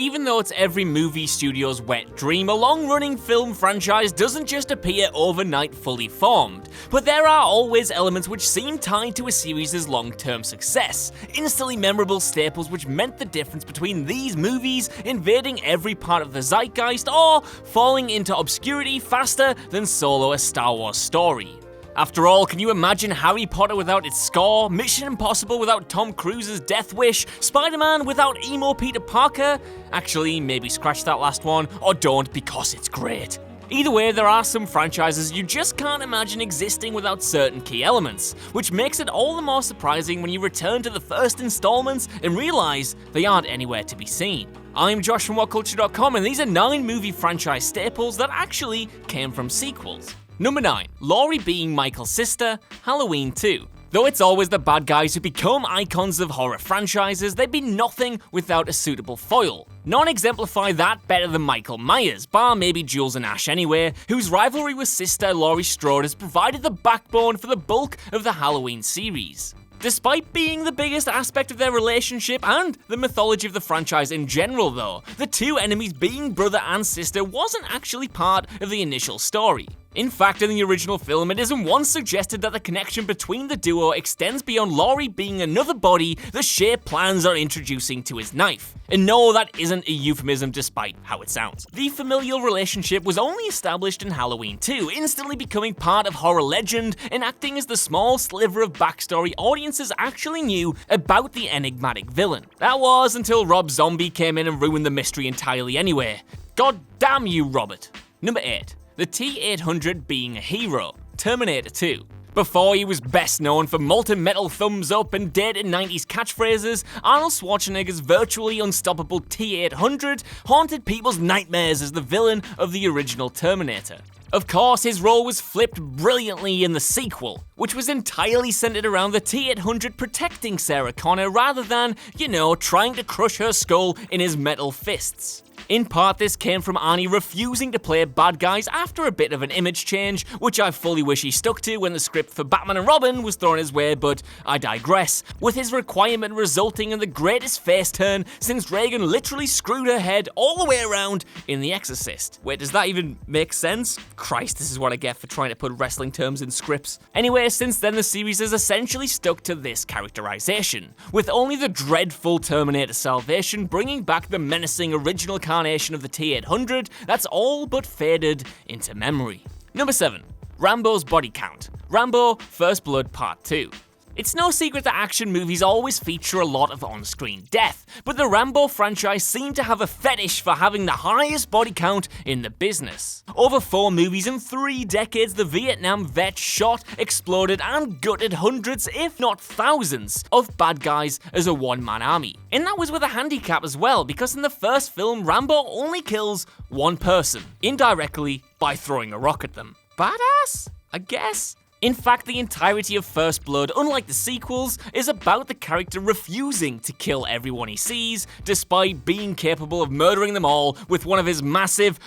even though it's every movie studio's wet dream, a long-running film franchise doesn't just appear overnight fully formed, but there are always elements which seem tied to a series' long-term success, instantly memorable staples which meant the difference between these movies invading every part of the zeitgeist or falling into obscurity faster than Solo: A Star Wars Story. After all, can you imagine Harry Potter without its score, Mission Impossible without Tom Cruise's Death Wish, Spider-Man without emo Peter Parker? Actually, maybe scratch that last one, or don't because it's great. Either way, there are some franchises you just can't imagine existing without certain key elements, which makes it all the more surprising when you return to the first installments and realize they aren't anywhere to be seen. I'm Josh from WhatCulture.com, and these are 9 movie franchise staples that actually came from sequels. Number 9. Laurie being Michael's sister, Halloween 2. Though it's always the bad guys who become icons of horror franchises, they'd be nothing without a suitable foil. None exemplify that better than Michael Myers, bar maybe Jules and Ash anyway, whose rivalry with sister Laurie Strode has provided the backbone for the bulk of the Halloween series. Despite being the biggest aspect of their relationship and the mythology of the franchise in general though, the two enemies being brother and sister wasn't actually part of the initial story. In fact, in the original film, it isn't once suggested that the connection between the duo extends beyond Laurie being another body the Shea plans are introducing to his knife. And no, that isn't a euphemism despite how it sounds. The familial relationship was only established in Halloween 2, instantly becoming part of horror legend and acting as the small sliver of backstory audiences actually knew about the enigmatic villain. That was until Rob Zombie came in and ruined the mystery entirely anyway. God damn you, Robert. Number 8. The T-800 being a hero, Terminator 2. Before he was best known for molten metal thumbs up and dated 90s catchphrases, Arnold Schwarzenegger's virtually unstoppable T-800 haunted people's nightmares as the villain of the original Terminator. Of course, his role was flipped brilliantly in the sequel, which was entirely centered around the T-800 protecting Sarah Connor rather than, trying to crush her skull in his metal fists. In part, this came from Arnie refusing to play bad guys after a bit of an image change, which I fully wish he stuck to when the script for Batman and Robin was thrown his way, but I digress, with his requirement resulting in the greatest face turn since Reagan literally screwed her head all the way around in The Exorcist. Wait, does that even make sense? Christ, this is what I get for trying to put wrestling terms in scripts. Anyway, since then the series has essentially stuck to this characterization, with only the dreadful Terminator Salvation bringing back the menacing original incarnation of the T-800 that's all but faded into memory. Number 7. Rambo's body count. Rambo: First Blood Part 2. It's no secret that action movies always feature a lot of on-screen death, but the Rambo franchise seemed to have a fetish for having the highest body count in the business. Over 4 movies and 3 decades, the Vietnam vet shot, exploded, and gutted hundreds, if not thousands, of bad guys as a one-man army. And that was with a handicap as well, because in the first film, Rambo only kills one person, indirectly by throwing a rock at them. Badass, I guess? In fact, the entirety of First Blood, unlike the sequels, is about the character refusing to kill everyone he sees, despite being capable of murdering them all with one of his massive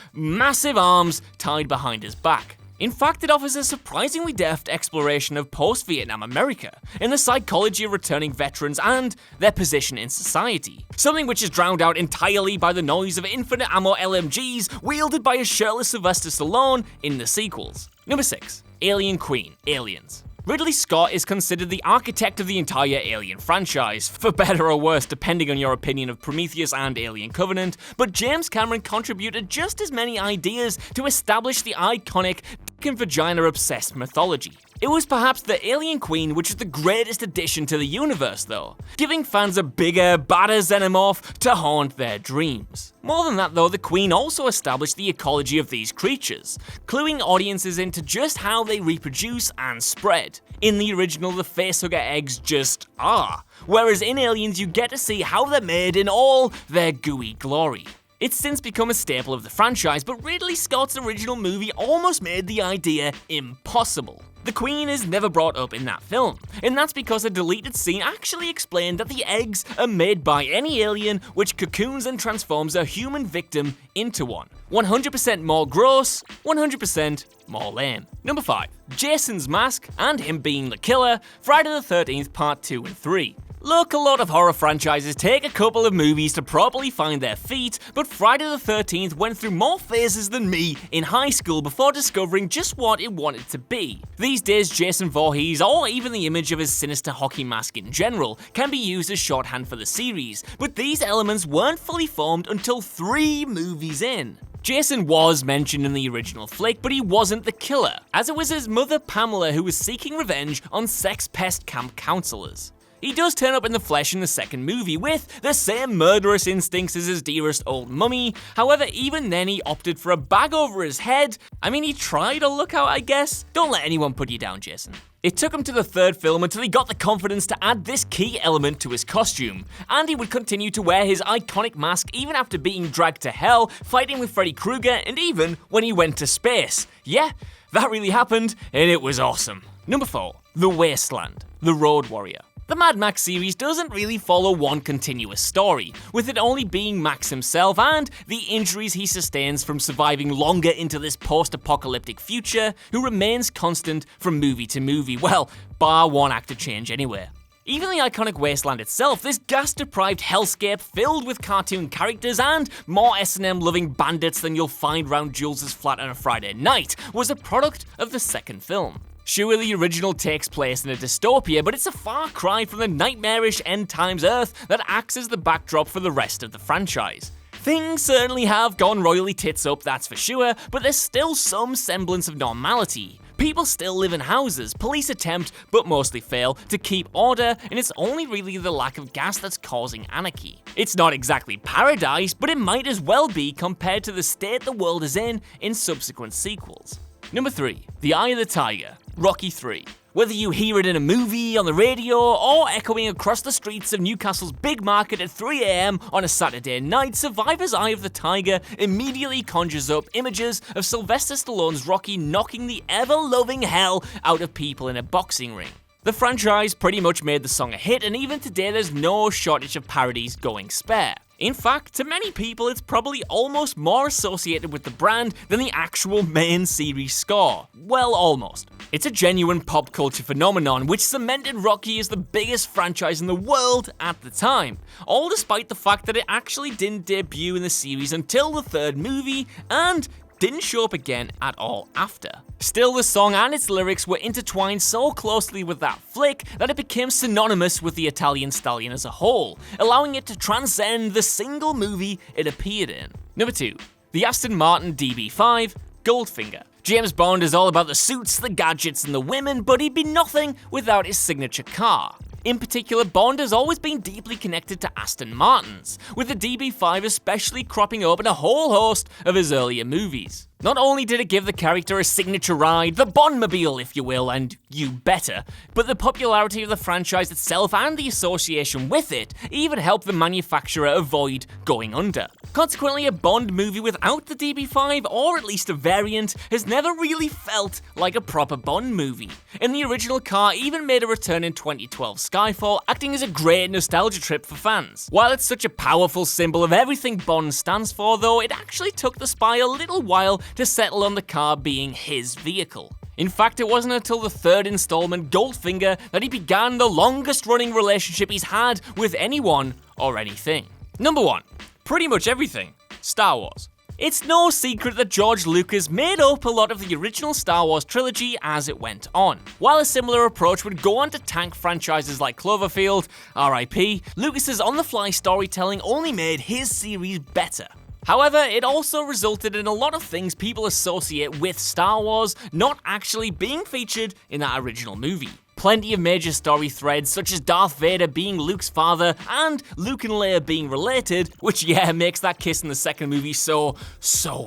arms tied behind his back. In fact, it offers a surprisingly deft exploration of post-Vietnam America and the psychology of returning veterans and their position in society, something which is drowned out entirely by the noise of infinite ammo LMGs wielded by a shirtless Sylvester Stallone in the sequels. Number 6. Alien Queen, Aliens. Ridley Scott is considered the architect of the entire Alien franchise, for better or worse depending on your opinion of Prometheus and Alien Covenant, but James Cameron contributed just as many ideas to establish the iconic dick and vagina-obsessed mythology. It was perhaps the Alien Queen which is the greatest addition to the universe though, giving fans a bigger, badder xenomorph to haunt their dreams. More than that though, the Queen also established the ecology of these creatures, cluing audiences into just how they reproduce and spread. In the original, the facehugger eggs just are, whereas in Aliens you get to see how they're made in all their gooey glory. It's since become a staple of the franchise, but Ridley Scott's original movie almost made the idea impossible. The Queen is never brought up in that film, and that's because a deleted scene actually explained that the eggs are made by any alien which cocoons and transforms a human victim into one. 100% more gross, 100% more lame. Number 5. Jason's mask and him being the killer, Friday the 13th Part 2 and 3. Look, a lot of horror franchises take a couple of movies to properly find their feet, but Friday the 13th went through more phases than me in high school before discovering just what it wanted to be. These days, Jason Voorhees, or even the image of his sinister hockey mask in general, can be used as shorthand for the series, but these elements weren't fully formed until 3 movies in. Jason was mentioned in the original flick, but he wasn't the killer, as it was his mother Pamela who was seeking revenge on sex pest camp counselors. He does turn up in the flesh in the second movie with the same murderous instincts as his dearest old mummy. However, even then he opted for a bag over his head. I mean, he tried a lookout, I guess. Don't let anyone put you down, Jason. It took him to the 3rd film until he got the confidence to add this key element to his costume, and he would continue to wear his iconic mask even after being dragged to hell, fighting with Freddy Krueger, and even when he went to space. Yeah, that really happened, and it was awesome. Number 4. The Wasteland, the Road Warrior. The Mad Max series doesn't really follow one continuous story, with it only being Max himself and the injuries he sustains from surviving longer into this post-apocalyptic future, who remains constant from movie to movie, well, bar one actor change anyway. Even the iconic Wasteland itself, this gas-deprived hellscape filled with cartoon characters and more S&M-loving bandits than you'll find round Jules' flat on a Friday night, was a product of the 2nd film. Sure, the original takes place in a dystopia, but it's a far cry from the nightmarish end times Earth that acts as the backdrop for the rest of the franchise. Things certainly have gone royally tits up, that's for sure, but there's still some semblance of normality. People still live in houses, police attempt, but mostly fail, to keep order, and it's only really the lack of gas that's causing anarchy. It's not exactly paradise, but it might as well be compared to the state the world is in subsequent sequels. Number 3. The Eye of the Tiger, Rocky III. Whether you hear it in a movie, on the radio, or echoing across the streets of Newcastle's big market at 3 AM on a Saturday night, Survivor's Eye of the Tiger immediately conjures up images of Sylvester Stallone's Rocky knocking the ever-loving hell out of people in a boxing ring. The franchise pretty much made the song a hit, and even today there's no shortage of parodies going spare. In fact, to many people, it's probably almost more associated with the brand than the actual main series score. Well, almost. It's a genuine pop culture phenomenon which cemented Rocky as the biggest franchise in the world at the time, all despite the fact that it actually didn't debut in the series until the 3rd movie and didn't show up again at all after. Still, the song and its lyrics were intertwined so closely with that flick that it became synonymous with the Italian stallion as a whole, allowing it to transcend the single movie it appeared in. Number 2. The Aston Martin DB5, Goldfinger. James Bond is all about the suits, the gadgets, and the women, but he'd be nothing without his signature car. In particular, Bond has always been deeply connected to Aston Martins, with the DB5 especially cropping up in a whole host of his earlier movies. Not only did it give the character a signature ride, the Bondmobile if you will, and you better, but the popularity of the franchise itself and the association with it even helped the manufacturer avoid going under. Consequently, a Bond movie without the DB5, or at least a variant, has never really felt like a proper Bond movie. And the original car even made a return in 2012 Skyfall, acting as a great nostalgia trip for fans. While it's such a powerful symbol of everything Bond stands for, though, it actually took the spy a little while to settle on the car being his vehicle. In fact, it wasn't until the 3rd installment, Goldfinger, that he began the longest running relationship he's had with anyone or anything. Number 1. Pretty much everything. Star Wars. It's no secret that George Lucas made up a lot of the original Star Wars trilogy as it went on. While a similar approach would go on to tank franchises like Cloverfield, RIP, Lucas's on-the-fly storytelling only made his series better. However, it also resulted in a lot of things people associate with Star Wars not actually being featured in that original movie. Plenty of major story threads, such as Darth Vader being Luke's father and Luke and Leia being related, which makes that kiss in the 2nd movie so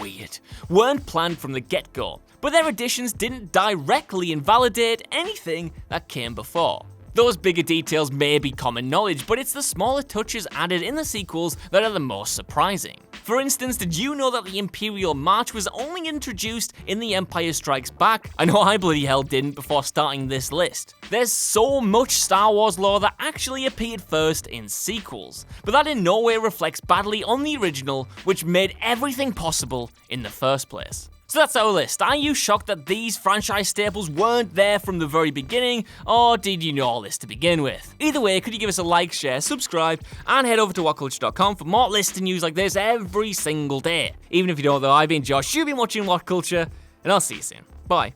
weird, weren't planned from the get-go, but their additions didn't directly invalidate anything that came before. Those bigger details may be common knowledge, but it's the smaller touches added in the sequels that are the most surprising. For instance, did you know that the Imperial March was only introduced in The Empire Strikes Back? I know I bloody hell didn't before starting this list. There's so much Star Wars lore that actually appeared first in sequels, but that in no way reflects badly on the original, which made everything possible in the first place. So that's our list. Are you shocked that these franchise staples weren't there from the very beginning, or did you know all this to begin with? Either way, could you give us a like, share, subscribe, and head over to whatculture.com for more lists and news like this every single day. Even if you don't though, I've been Josh, you've been watching What Culture, and I'll see you soon. Bye.